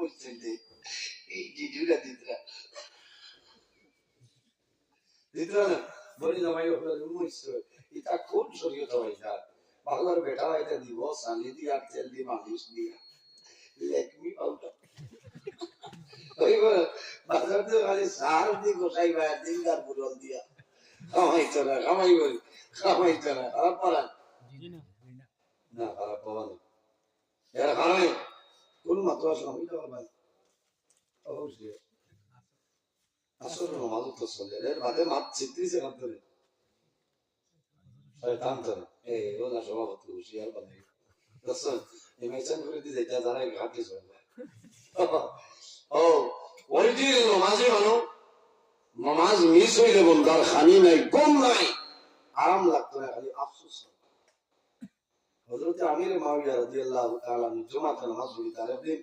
করছেন যে এই জিজুরা দিদরা দিদরা না বলি জামাই উমইছে এটা কোন শরীয়ত হইতা বাংলার বেটা হইতা দিব সানি দিয়া তেল দি মালিশ দিয়া লেকমি পাউডার ওই বাজার তো খালি সার দি গোসাই ভাই দিনদার বুড়ল দিয়া খামাইতো না খামাইতো না খারাপ পারা না খারাপ পাওয়া না এরা খারাই কোন মাত্র আসলাম ওইটা ভাই অবশ্যই আসলে নমাজ তো চলে এর বাদে মাত চিত্রিছে কাম করে শয়তান তো এই ওনা সভাপতি হুশিয়ার বানাই দর্শন এই মেশান করে দিতে যা যারা ঘাটে চলে ও অরিজিনাল নমাজে হলো নমাজ মিস হইলে বন্দার খানি নাই গম নাই আরাম লাগতো না খালি আফসোস হযরত আমির মাওইয়া রাদিয়াল্লাহু তাআলা জুমাতে নামাজ পড়িতে আরবে